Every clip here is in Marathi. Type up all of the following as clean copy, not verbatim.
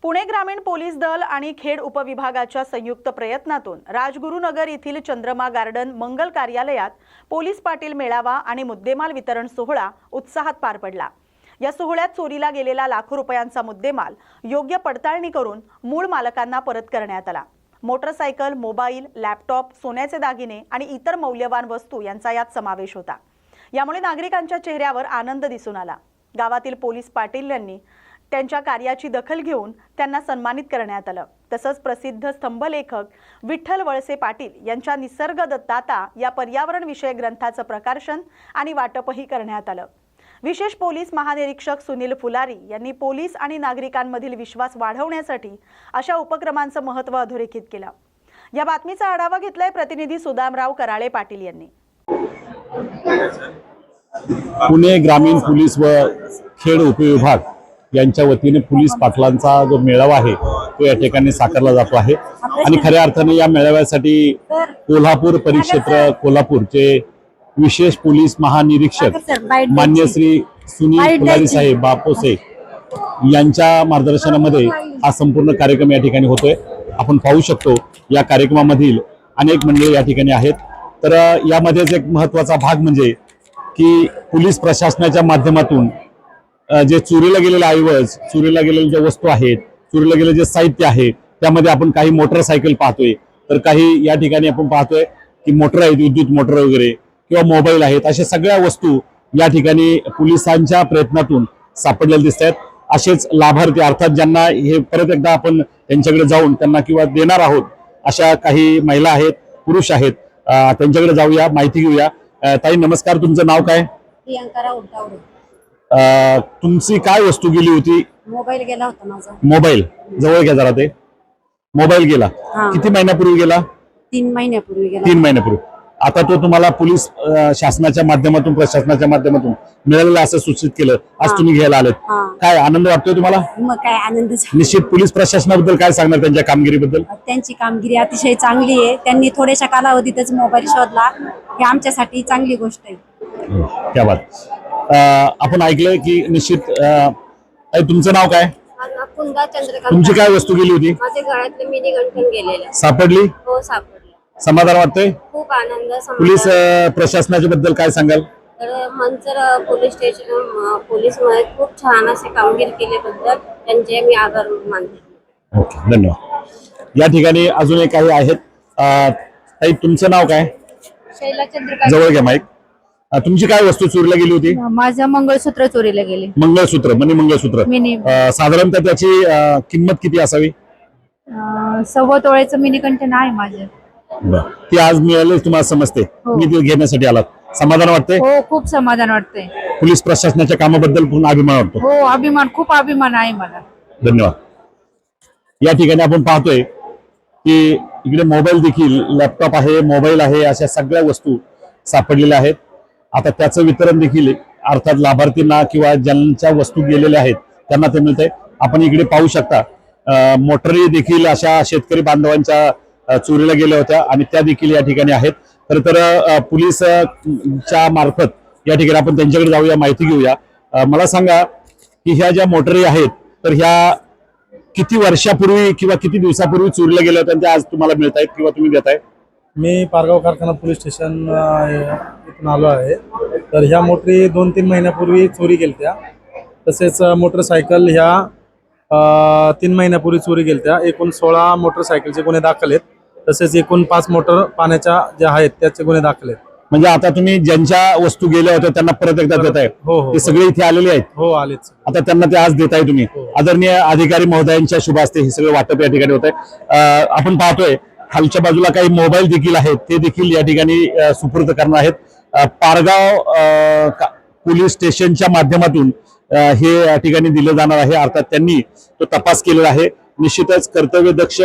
पुणे ग्रामीण पोलीस दल आणि खेड उपविभागाच्या संयुक्त प्रयत्नातून राजगुरुनगर येथील चंद्रमा गार्डन मंगल कार्यालयात पोलीस पाटील मेळावा आणि मुद्देमाल वितरण सोहळा उत्साहात पार पडला। या सोहळ्यात चोरीला गेलेला लाखो रुपयांचा मुद्देमाल योग्य पडताळणी करून मूळ मालकांना परत करण्यात आला। मोटरसायकल, मोबाईल, लॅपटॉप, सोन्याचे दागिने आणि इतर मौल्यवान वस्तू यांचा यात समावेश होता। यामुळे नागरिकांच्या चेहऱ्यावर आनंद दिसून आला। गावातील पोलीस पाटील यांनी त्यांच्या कार्याची दखल घेऊन त्यांना सन्मानित करण्यात आलं। तसंच प्रसिद्ध स्तंभलेखक विठ्ठल वळसे पाटील यांच्या निसर्ग दत्ताता या पर्यावरण विषयक ग्रंथाचं प्रकाशन आणि वाटपही करण्यात आलं। विशेष पोलीस महानिरीक्षक सुनील फुलारी यांनी पोलीस आणि नागरिकांमधील विश्वास वाढवण्यासाठी अशा उपक्रमांचं महत्त्व अधोरेखित केलं। या बातमीचा आढावा घेतलाय प्रतिनिधी सुदामराव कराळे पाटील यांनी। पुणे ग्रामीण पोलीस व खेड उपविभाग यांच्या वतीने पोलीस पाटलांचा जो मेळावा आहे तो या ठिकाणी साकारला जातो आहे आणि खऱ्या अर्थाने या मेळाव्यासाठी कोल्हापूर परिक्षेत्र कोल्हापूरचे विशेष पोलीस महानिरीक्षक मान्य श्री सुनील फुलारी साहेब बापोसे यांच्या मार्गदर्शनामध्ये हा संपूर्ण कार्यक्रम या ठिकाणी होतोय। आपण पाहू शकतो या कार्यक्रमामधील अनेक मंडळी या ठिकाणी आहेत। तर यामध्येच एक महत्त्वाचा भाग म्हणजे की पोलीस प्रशासनाच्या माध्यमातून जे चोरीला गेलेले ऐवज, चोरीला गेलेले ज्या वस्तू आहेत, चोरीला गेलेले जे साहित्य आहे त्यामध्ये आपण काही मोटरसायकल पाहतोय, तर काही या ठिकाणी आपण पाहतोय की मोटर आहेत, विद्युत मोटर वगैरे किंवा मोबाईल आहेत, अशा सगळ्या वस्तू या ठिकाणी पोलिसांच्या प्रयत्नातून सापडलेल्या दिसत आहेत। असेच लाभार्थी अर्थात ज्यांना हे परत एकदा आपण त्यांच्याकडे जाऊन त्यांना किंवा देणार आहोत अशा काही महिला आहेत, पुरुष आहेत, त्यांच्याकडे जाऊया, माहिती घेऊया। ताई नमस्कार, तुमचं नाव काय? प्रियंका राऊत। तुमची काय वस्तू गेली होती? मोबाईल गेला होता माझा। मोबाईल जवळ घ्या जरा, ते मोबाईल गेला किती महिन्यापूर्वी गेला? 3 महिन्यापूर्वी गेला। 3 महिन्यापूर्वी। आता तो तुम्हाला पोलीस शासनाच्या माध्यमातून, प्रशासनाच्या माध्यमातून मिळालेला असं सूचित केलं, आज तुम्ही घ्यायला आलेत, काय आनंद वाटतोय तुम्हाला? मग काय आनंद झाला। निश्चित पोलीस प्रशासनाबद्दल काय सांगणार, त्यांच्या कामगिरीबद्दल? त्यांची कामगिरी अतिशय चांगली आहे। त्यांनी थोड्याशा कालावधीतच मोबाईल शोधला, हे आमच्यासाठी चांगली गोष्ट आहे। क्या बात। आपण ऐकलंय की निश्चित तुमचं नाव काय? तुमची काय वस्तू गेली होती? माझे गळ्यातले मिनी गंठन गेलेले। सापडली? हो सापडले। समाधान वाटतंय? खूप आनंद। पोलीस प्रशासनाच्या बद्दल काय सांगाल? तर मंचर पोलीस स्टेशन पोलीस मध्ये खूप छान असे कामगिरी केल्याबद्दल त्यांचे मी आभार मानते। ओके, धन्यवाद। या ठिकाणी अजूनही काही आहेत। ताई तुमचं नाव काय? शैला चंद्रकांत। जवळ घ्या माईक। तुमची काय वस्तू चोरीला गेली होती? माझं मंगळसूत्र चोरीला गेले। मंगळसूत्र, मनी मंगळसूत्र। साधारणतः त्याची किंमत किती असावी? 1.25 तोळ्याचं मिनी कंटेन आहे माझं। ती आज मिळाली तुम्हाला समजते? मी ती घेण्यासाठी आलात, समाधान वाटतंय? हो, खूप समाधान वाटतंय। पोलीस प्रशासनाच्या कामाबद्दल पूर्ण अभिमान वाटतो? हो, अभिमान, खूप अभिमान आहे मला। धन्यवाद। या ठिकाणी आपण पाहतोय की इकडे मोबाईल देखील, लॅपटॉप आहे, मोबाईल आहे, अशा सगळ्या वस्तू सापडलेल्या आहेत। आता त्याचं वितरण देखील अर्थात लाभार्थींना किंवा ज्यांच्या वस्तू गेलेल्या आहेत त्यांना ते मिळतंय। आपण इकडे पाहू शकता मोटरी देखील अशा शेतकरी बांधवांच्या चोरीला गेल्या होत्या आणि त्या देखील या ठिकाणी आहेत। तर पोलिसच्या मार्फत या ठिकाणी आपण त्यांच्याकडे जाऊया, माहिती घेऊया। मला सांगा की ह्या ज्या मोटरी आहेत तर ह्या किती वर्षापूर्वी किंवा किती दिवसापूर्वी चोरीला गेल्या होत्या, त्या आज तुम्हाला मिळत आहेत किंवा तुम्ही देताय? मी पारगाव कारखाना पोलीस स्टेशन इथून आलो आहे। तर ह्या मोटरी 2-3 महिन्यापूर्वी चोरी गेलत्या। तसेच मोटरसायकल ह्या 3 महिन्यापूर्वी चोरी गेलत्या। एकूण 16 मोटरसायकलचे गुन्हे दाखल आहेत। तसेच एकूण 5 मोटर पाण्याच्या ज्या आहेत त्याचे गुन्हे दाखल आहेत। म्हणजे आता तुम्ही ज्यांच्या वस्तू गेल्या होत्या त्यांना परत एकदा देताय? हो हो, ते सगळे इथे आलेले आहेत? हो, आलेच। आता त्यांना ते आज देताय तुम्ही? आदरणीय अधिकारी महोदयांच्या शुभ हस्ते हे सगळं वाटप या ठिकाणी होत आहे। आपण पाहतोय खालच्या बाजूला काही मोबाईल देखील आहेत, ते देखील या ठिकाणी सुपूर्द करणार आहेत। पारगाव पोलीस स्टेशनच्या माध्यमातून हे या ठिकाणी दिले जाणार आहे। अर्थात त्यांनी तो तपास केलेला आहे। निश्चितच कर्तव्यदक्ष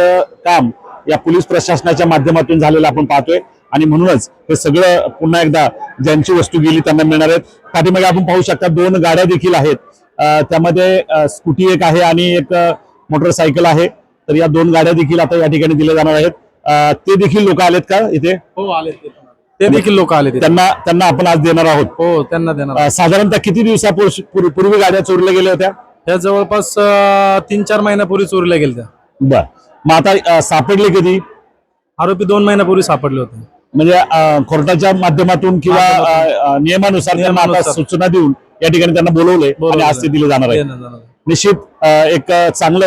काम या पोलीस प्रशासनाच्या माध्यमातून झालेलं आपण पाहतोय आणि म्हणूनच हे सगळं पुन्हा एकदा ज्यांची वस्तू गेली त्यांना मिळणार आहेत। पाठीमागे आपण पाहू शकता 2 गाड्या देखील आहेत, त्यामध्ये स्कूटी एक आहे आणि एक मोटरसायकल आहे। तर या 2 गाड्या देखील आता या ठिकाणी दिल्या जाणार आहेत। ते देखील लोक आलेत का इथे? हो, आलेत, ते देखील लोक आले। त्यांना आपण आज देणार आहोत? हो, त्यांना देणार। साधारणतः किती दिवसापूर्वी गाड्या चोरीला गेल्या होत्या? ह्या जवळपास 3-4 महिन्यापूर्वी चोरीला गेल्या. बर, मग आता सापडले कधी? आरोपी 2 महिन्यापूर्वी सापडले होते. म्हणजे कोर्टाच्या माध्यमातून किंवा नियमानुसार त्यांना आता सूचना देऊन या ठिकाणी त्यांना बोलवलंय आणि आज ते दिले जाणार आहे. निश्चित एक चांगलं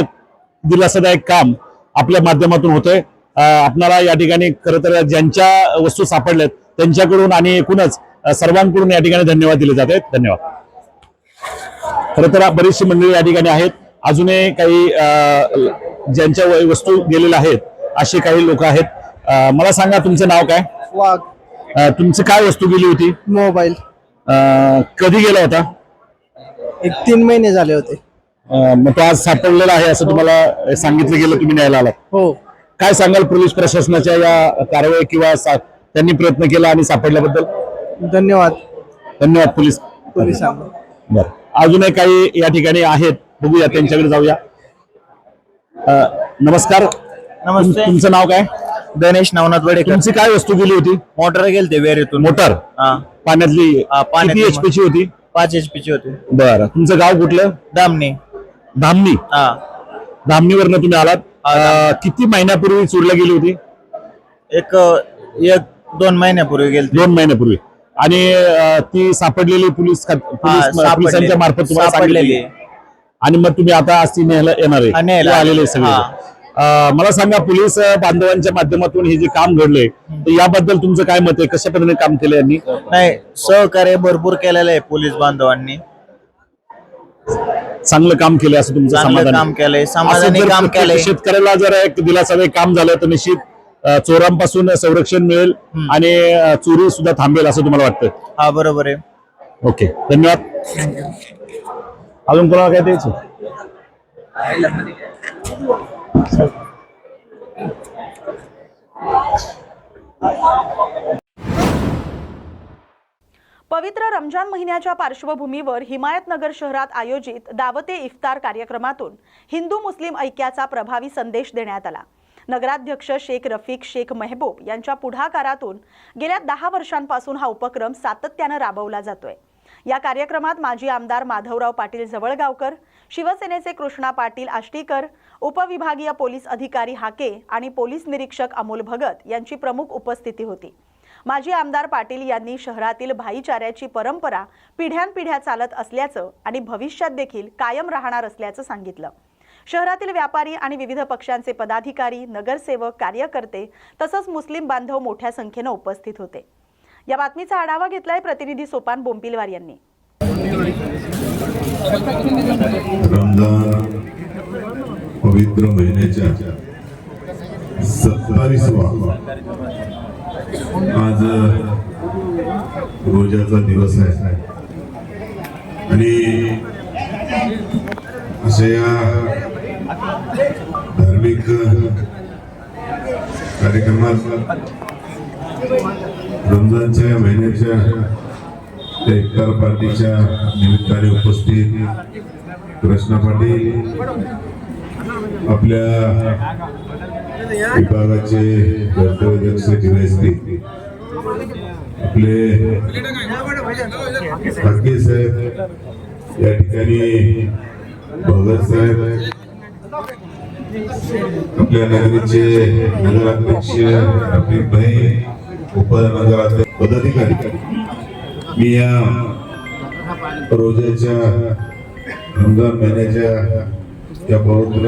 दिलासादायक काम आपल्या माध्यमातून होतंय. आपणाला या ठिकाणी खरं तर ज्यांच्या वस्तू सापडल्यात त्यांच्याकडून आणि एकूणच सर्वांकडून या ठिकाणी धन्यवाद दिले जात आहेत. धन्यवाद. खरं तर बरीचशी मंडळी या ठिकाणी आहेत. अजूनही काही ज्यांच्या वस्तू गेलेल्या आहेत असे काही लोक आहेत. मला सांगा तुमचं नाव काय? वाघ. तुमची काय वस्तू गेली होती? मोबाईल. कधी गेला होता? 3 महिने झाले होते. मग तो आज सापडलेला आहे असं तुम्हाला सांगितलं गेलं, तुम्ही न्यायला आलात. हो. काय सांगाल पोलीस प्रशासनाच्या या कारवाई किंवा त्यांनी प्रयत्न केला आणि सापडल्याबद्दल? धन्यवाद धन्यवाद पोलीस. पोलिसांना. बरं, अजूनही काही या ठिकाणी आहेत, बघूया त्यांच्याकडे जाऊया. नमस्कार. नमस्ते. तुमचं नाव काय? गणेश नवनाथ वडेकर. तुमची काय वस्तू गेली होती? मोटर गेलते वेरेतून. मोटर हा, पाण्यातली? पाण्यातली. किती HP ची होती? 5 HP ची होती. बरं, तुमचं गाव कुठलं? दामणी. धामणी. हा, धामणीवरनं तुम्ही आलात. किती महिन्यापूर्वी चोरीला गेली होती? एक 2 महिन्यापूर्वी गेलते. 2 महिन्यापूर्वी. आणि ती सापडलेली पोलिसांच्या मार्फत तुम्हाला सापडलेली. सांगितलेली आणि मग तुम्ही आता आज ती न्यायला येणार आहे? न्यायला आलेले सगळे. मला सांगा, पोलीस बांधवांच्या माध्यमातून हे जे काम घडलंय तर याबद्दल तुमचं काय मत आहे? कशा पद्धतीने काम केलं यांनी? नाही, सहकार्य भरपूर केलेलं आहे पोलीस बांधवांनी. चांगलं काम केलं असं तुमचं चांगलं समाधान काम केलंय, समाधानी असं जर काम प्रत्येक केलंय. शेतकऱ्याला जर एक दिलासादायक काम झालं तर निश्चित चोरांपासून संरक्षण मिळेल आणि चोरी सुद्धा थांबेल असं तुम्हाला वाटतं? हा, बरोबर आहे. ओके, धन्यवाद. अजून कोणाला काय द्यायचं? पवित्र रमजान महिन्याच्या पार्श्वभूमीवर हिमायतनगर शहरात आयोजित दावते इफ्तार कार्यक्रमातून हिंदू मुस्लिम ऐक्याचा प्रभावी संदेश देण्यात आला. नगराध्यक्ष शेख रफिक शेख मेहबूब यांच्या पुढाकारातून गेल्या 10 वर्षांपासून हा उपक्रम सातत्याने राबवला जातोय. या कार्यक्रमात माजी आमदार माधवराव पाटील जवळगावकर, शिवसेनेचे कृष्णा पाटील आष्टीकर, उपविभागीय पोलीस अधिकारी हाके आणि पोलीस निरीक्षक अमोल भगत यांची प्रमुख उपस्थिती होती. माजी आमदार पाटील यांनी शहरातील भाईचाऱ्याची परंपरा पिढ्यानपिढ्या चालत असल्याचं आणि भविष्यात देखील कायम राहणार असल्याचं सांगितलं. शहरातील व्यापारी आणि विविध पक्षांचे पदाधिकारी, नगरसेवक, कार्यकर्ते तसंच मुस्लिम बांधव मोठ्या संख्येने उपस्थित होते. या बातमीचा आढावा घेतलाय प्रतिनिधी सोपान बोंपिलवार यांनी. रमजान पवित्र महिन्याच्या 27वा आज रोजाचा दिवस आहे आणि अशा या धार्मिक कार्यक्रमात रमजानच्या या महिन्याच्या त्या इफ्तार पार्टीच्या निमित्ताने उपस्थित कृष्णा पाटील, आपल्या विभागाचे कर्तव्यदक्ष DYSP, आपले हाके साहेब, या ठिकाणी भगत साहेब, आपल्या नगरीचे नगराध्यक्ष रफिक भाई, उपनगराध्यक्ष, पदाधिकारी. मी या रोजाच्या रमजान महिन्याच्या या पवित्र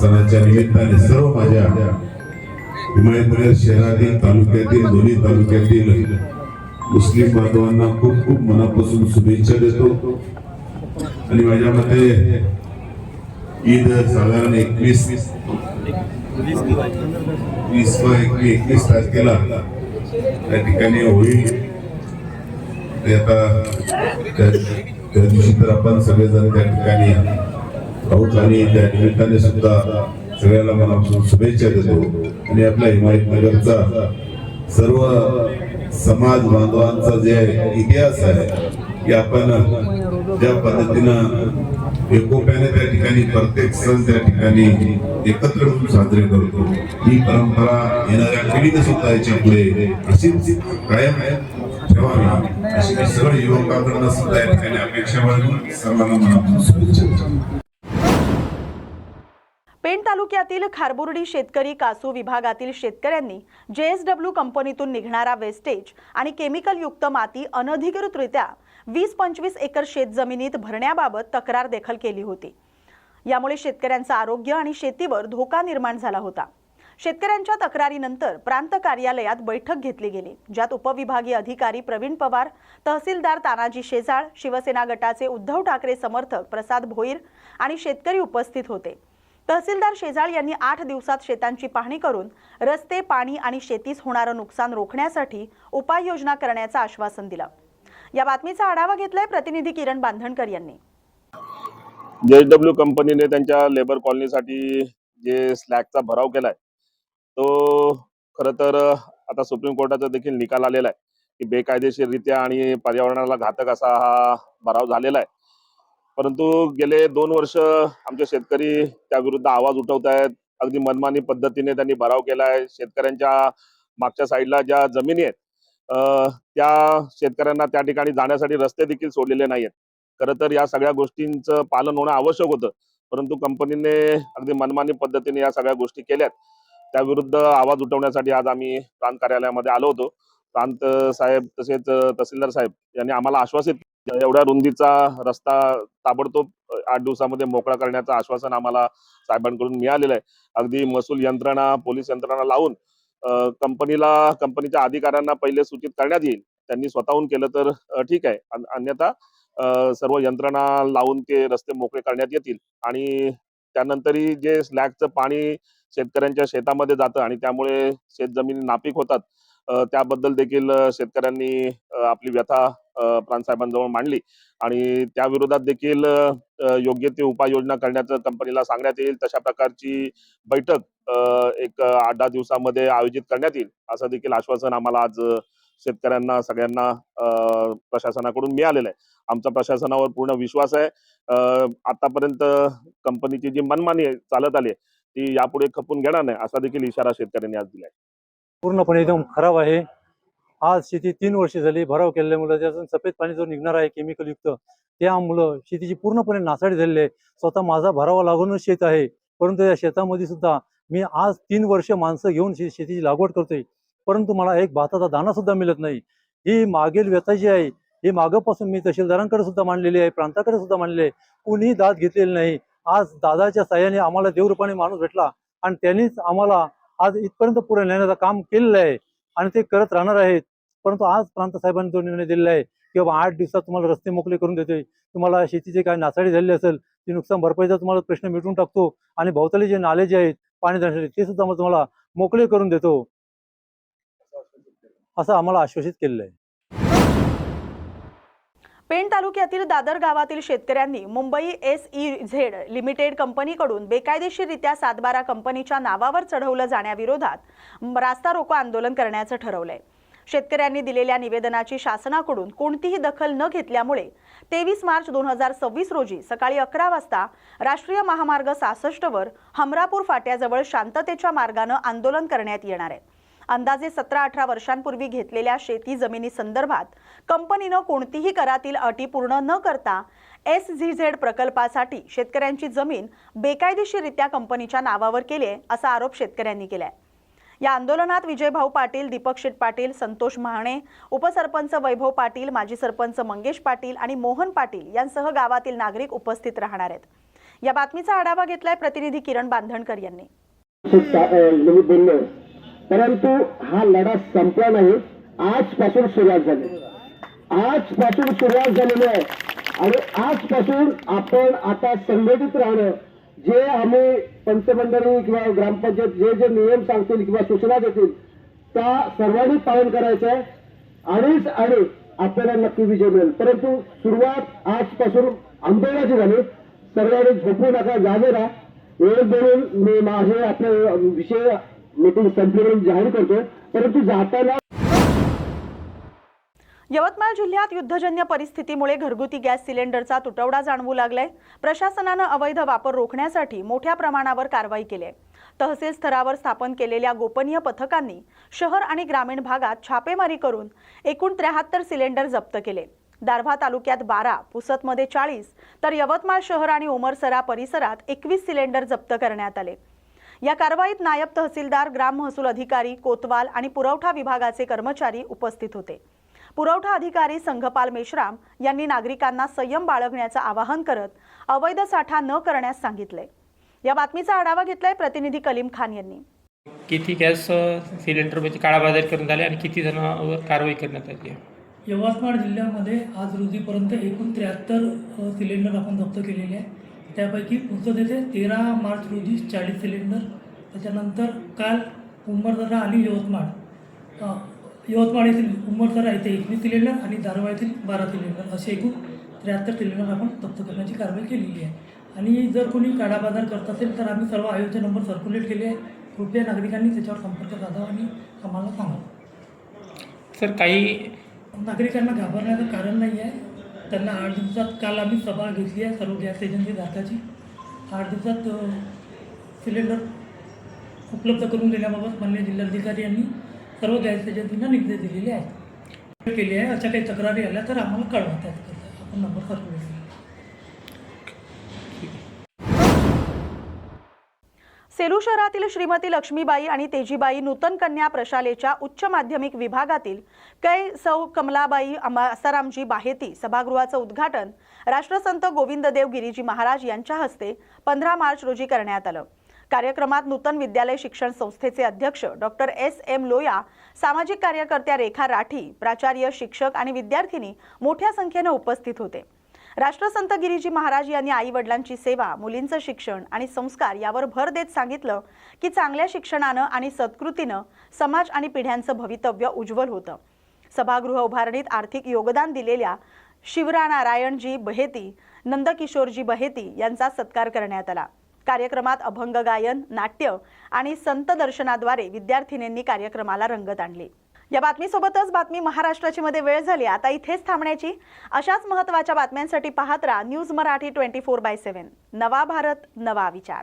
सणाच्या निमित्ताने सर्व माझ्या हिमायतनगर शहरातील, तालुक्यातील, दोन्ही तालुक्यातील मुस्लिम बांधवांना खूप खूप मनापासून शुभेच्छा देतो. आणि माझ्या मते ईद साधारण 21 तारखेला त्या ठिकाणी होईल. ते आता त्या दिवशी तर आपण सगळेजण त्या ठिकाणी आहोत आणि त्या निमित्ताने सुद्धा सगळ्याला मनापासून शुभेच्छा देतो. आणि आपल्या हिमायतनगरचा सर्व समाज बांधवांचा जे इतिहास आहे की आपण ज्या पद्धतीनं एकोप्याने त्या ठिकाणी प्रत्येक सण त्या ठिकाणी एकत्र होऊन साजरे करतो, ही परंपरा येणाऱ्या पिढीने सुद्धा याच्या पुढे अशीच कायम ठेवावी अशी मी सर्व युवकांकडून सुद्धा या ठिकाणी अपेक्षा बाळगून सर्वांना मनापासून शुभेच्छा. पेण तालुक्यातील खारबुर्डी शेतकरी कासू विभागातील शेतकऱ्यांनी JSW कंपनीतून निघणारा वेस्टेज आणि केमिकलयुक्त माती अनधिकृतरित्या 20-25 एकर शेतजमिनीत भरण्याबाबत तक्रार दाखल केली होती. यामुळे शेतकऱ्यांचं आरोग्य आणि शेतीवर धोका निर्माण झाला होता. शेतकऱ्यांच्या तक्रारीनंतर प्रांत कार्यालयात बैठक घेतली गेली, ज्यात उपविभागीय अधिकारी प्रवीण पवार, तहसीलदार तानाजी शेजाळ, शिवसेना गटाचे उद्धव ठाकरे समर्थक प्रसाद भोईर आणि शेतकरी उपस्थित होते. तहसीलदार शेजाळ यांनी 8 दिवसात शेतांची पाहणी करून रस्ते, पाणी आणि शेतीस होणारं नुकसान रोखण्यासाठी उपाययोजना करण्याचं आश्वासन दिलं. या बातमीचा आढावा घेतलाय प्रतिनिधी किरण बांधणकर यांनी. JSW कंपनीने त्यांच्या लेबर कॉलनीसाठी जे स्लॅगचा भराव केलाय तो खरं तर आता सुप्रीम कोर्टाचा देखील निकाल आलेला आहे की बेकायदेशीररित्या आणि पर्यावरणाला घातक असा हा भराव झालेला आहे. परंतु गेले 2 वर्ष आमचे शेतकरी त्याविरुद्ध आवाज उठवत आहेत. अगदी मनमानी पद्धतीने त्यांनी भराव केलाय. शेतकऱ्यांच्या मागच्या साईडला ज्या जमिनी आहेत त्या शेतकऱ्यांना त्या ठिकाणी जाण्यासाठी रस्ते देखील सोडलेले नाहीत. खरं तर या सगळ्या गोष्टींचं पालन होणं आवश्यक होतं, परंतु कंपनीने अगदी मनमानी पद्धतीने या सगळ्या गोष्टी केल्यात. त्याविरुद्ध आवाज उठवण्यासाठी आज आम्ही प्रांत कार्यालयामध्ये आलो होतो. प्रांत साहेब तसेच तहसीलदार साहेब यांनी आम्हाला आश्वासित एवढ्या रुंदीचा रस्ता ताबडतोब 8 दिवसामध्ये मोकळा करण्याचं आश्वासन आम्हाला साहेबांकडून मिळालेलं आहे. अगदी महसूल यंत्रणा, पोलीस यंत्रणा लावून कंपनीच्या अधिकाऱ्यांना पहिले सूचित करण्यात येईल. त्यांनी स्वतःहून केलं तर ठीक आहे, अन्यथा सर्व यंत्रणा लावून ते रस्ते मोकळे करण्यात येतील. आणि त्यानंतरही जे स्लॅगचं पाणी शेतकऱ्यांच्या शेतामध्ये जातं आणि त्यामुळे शेतजमिनी नापीक होतात, त्याबद्दल देखील शेतकऱ्यांनी आपली व्यथा प्रांतसाहेबांजवळ मांडली आणि त्या विरोधात देखील योग्य ते उपाययोजना करण्याचं कंपनीला सांगण्यात येईल. तशा प्रकारची बैठक एक 8-10 दिवसामध्ये आयोजित करण्यात येईल असं देखील आश्वासन आम्हाला आज शेतकऱ्यांना सगळ्यांना प्रशासनाकडून मिळालेलं आहे. आमचा प्रशासनावर पूर्ण विश्वास आहे. आतापर्यंत कंपनीची जी मनमानी चालत आली ती यापुढे खपून घेणार नाही असा देखील इशारा शेतकऱ्यांनी आज दिलाय. पूर्णपणे एकदम खराब आहे. आज शेती 3 वर्ष झाली भराव केल्यामुळे त्यातून सफेद पाणी जो निघणार आहे केमिकल युक्त, त्यामुळं शेतीची पूर्णपणे नासाडी झालेली आहे. स्वतः माझा भरावा लागूनच शेत आहे, परंतु या शेतामध्ये सुद्धा मी आज 3 वर्ष माणसं घेऊन शेतीची लागवड करतोय, परंतु मला एक भाताचा दाना सुद्धा मिळत नाही. ही मागील व्यथा जी आहे ही मागपासून मी तहसीलदारांकडे सुद्धा मांडलेली आहे, प्रांताकडे सुद्धा मांडलेली आहे. कुणीही दाद घेतलेली नाही. आज दादाच्या साह्याने आम्हाला देवरूपाने माणूस भेटला आणि त्यांनीच आम्हाला आज इथपर्यंत पुढे नेण्याचं काम केलेलं आहे आणि ते करत राहणार आहेत. परंतु आज प्रांत साहेबांनी तो निर्णय दिलेला आहे की बाबा 8 दिवसात तुम्हाला रस्ते मोकळे करून देतोय, तुम्हाला शेतीचे काय नासाडी झालेली असेल ती नुकसान भरपाईचा तुम्हाला प्रश्न मिटवून टाकतो आणि भोवताली जे नाले जे आहेत पाणी जाण्यासाठी ते सुद्धा तुम्हाला मोकळे करून देतो असं आम्हाला आश्वासित केलेलं आहे. पेण तालुक्यातील दादर गावातील शेतकऱ्यांनी मुंबई SEZ लिमिटेड कंपनीकडून बेकायदेशीररित्या 7/12 कंपनीच्या नावावर चढवलं जाण्याविरोधात रास्ता रोको आंदोलन करण्याचं ठरवलंय. शेतकऱ्यांनी दिलेल्या निवेदनाची शासनाकडून कोणतीही दखल न घेतल्यामुळे 23 मार्च 2026 रोजी सकाळी 11 वाजता राष्ट्रीय महामार्ग 66 वर हमरापूर फाट्याजवळ शांततेच्या मार्गानं आंदोलन करण्यात येणार आहे. अंदाजे 17-18 वर्षांपूर्वी घेतलेल्या शेती जमिनी संदर्भात कंपनीनं कोणतीही करातील अटी पूर्ण न करता SEZ प्रकल्पासाठी शेतकऱ्यांची जमीन बेकायदेशीररित्या कंपनीच्या नावावर केली आहे असा आरोप शेतकऱ्यांनी केलाय. या आंदोलनात विजयभाऊ पाटील, दीपक शेट पाटील, संतोष महाणे, उपसरपंच वैभव पाटील, माजी सरपंच मंगेश पाटील आणि मोहन पाटील यांसह गावातील नागरिक उपस्थित राहणार आहेत. या बातमीचा आढावा घेतलाय प्रतिनिधी किरण बांधणकर यांनी. परंतु हा लढा संपला नाही. आजपासून सुरुवात झाली. आजपासून सुरुवात झालेली आहे आणि आजपासून आपण आता संघटित राहणं, जे आम्ही पंचमंडळी किंवा ग्रामपंचायत जे जे नियम सांगतील किंवा सूचना देतील त्या सर्वांनी पालन करायचं आहे आणि आपल्याला नक्की विजय मिळेल. परंतु सुरुवात आजपासून आंदोलनाची झाली. सर्वांनी झोपू नका, जागे राहा. वेळ बोलून मी माझे आपले विषय मीटिंग संपली म्हणून जाहीर करतो. परंतु जाताना यवतमाळ जिल्ह्यात युद्धजन्य परिस्थितीमुळे घरगुती गॅस सिलेंडरचा तुटवडा जाणवू लागलाय। प्रशासनानं अवैध वापर रोखण्यासाठी मोठ्या प्रमाणावर कारवाई केली आहे। तहसील स्तरावर स्थापन केलेल्या गोपनीय पथकांनी शहर आणि ग्रामीण भागात छापेमारी करून एकूण 73 सिलेंडर जप्त केले। दारव्हा तालुक्यात 12, पुसदमध्ये 40 तर यवतमाळ शहर आणि उमरसरा परिसरात 21 सिलेंडर जप्त करण्यात आले। या कारवाईत नायब तहसीलदार, ग्राम महसूल अधिकारी, कोतवाल आणि पुरवठा विभागाचे कर्मचारी उपस्थित होते। पुरवठा अधिकारी संघपाल मेश्राम यांनी नागरिकांना संयम बाळगण्याचं आवाहन करत अवैध साठा न करण्यास सांगितले। या बातमीचा आढावा घेतलाय प्रतिनिधी कलीम खान यांनी। किती गॅस सिलेंडरमध्ये काळाबाजारी करण्यात आले आणि किती जणांवर कारवाई करण्यात आली आहे? यवतमाळ जिल्ह्यामध्ये आज रोजीपर्यंत एकूण 73 सिलेंडर आपण जप्त केलेले आहे। त्यापैकी पुसद येथे 13 मार्च रोजी 40 सिलेंडर, त्याच्यानंतर काल उमरसरा आणि यवतमाळ येथील उमरसरा येथे 21 सिलेंडर आणि दारव्हा येथील 12 सिलेंडर असे एकूण 73 सिलेंडर आपण जप्त करण्याची कारवाई केलेली आहे। आणि जर कोणी काळाबाजार करत असेल तर आम्ही सर्व आयोजन नंबर सर्क्युलेट केले आहे। कृपया नागरिकांनी त्याच्यावर संपर्क साधावा आणि आम्हाला सांगावं। सर, काही नागरिकांना घाबरण्याचं कारण नाही आहे। त्यांना 8 दिवसात, काल आम्ही सभा घेतली आहे सर्व गॅस एजन्सी धारकाची, 8 दिवसात सिलेंडर उपलब्ध करून देण्याबाबत माननीय जिल्हाधिकारी यांनी सर्व गॅस एजन्सींना निर्देश दिलेले आहेत केले आहे। अशा काही तक्रारी आल्या तर आम्हाला कळवा, त्यात आपण नंबर सर्क्युलेट केला। सेलू शहरातील श्रीमती लक्ष्मीबाई आणि तेजीबाई नूतन कन्या प्रशालेच्या उच्च माध्यमिक विभागातील कै सौ कमलाबाई आसारामजी बाहेती सभागृहाचं उद्घाटन राष्ट्रसंत गोविंददेव गिरीजी महाराज यांच्या हस्ते 15 मार्च रोजी करण्यात आलं। कार्यक्रमात नूतन विद्यालय शिक्षण संस्थेचे अध्यक्ष डॉक्टर SM लोया, सामाजिक कार्यकर्त्या रेखा राठी, प्राचार्य, शिक्षक आणि विद्यार्थिनी मोठ्या संख्येने उपस्थित होते। राष्ट्रसंत गिरीजी महाराज यांनी आई वडिलांची सेवा, मुलींचं शिक्षण आणि संस्कार यावर भर देत सांगितलं की चांगल्या शिक्षणानं आणि सत्कृतीनं समाज आणि पिढ्यांचं भवितव्य उज्ज्वल होतं। सभागृह उभारणीत आर्थिक योगदान दिलेल्या शिवरानारायणजी बहेती, नंदकिशोरजी बहेती यांचा सत्कार करण्यात आला। कार्यक्रमात अभंग गायन, नाट्य आणि संत दर्शनाद्वारे विद्यार्थिनींनी कार्यक्रमाला रंगत आणली। या बातमीसोबतच बातमी महाराष्ट्राची मध्ये वेळ झाली आता इथेच थांबण्याची। अशाच महत्त्वाच्या बातम्यांसाठी पाहत राहा न्यूज मराठी 24/7। नवा भारत, नवा विचार।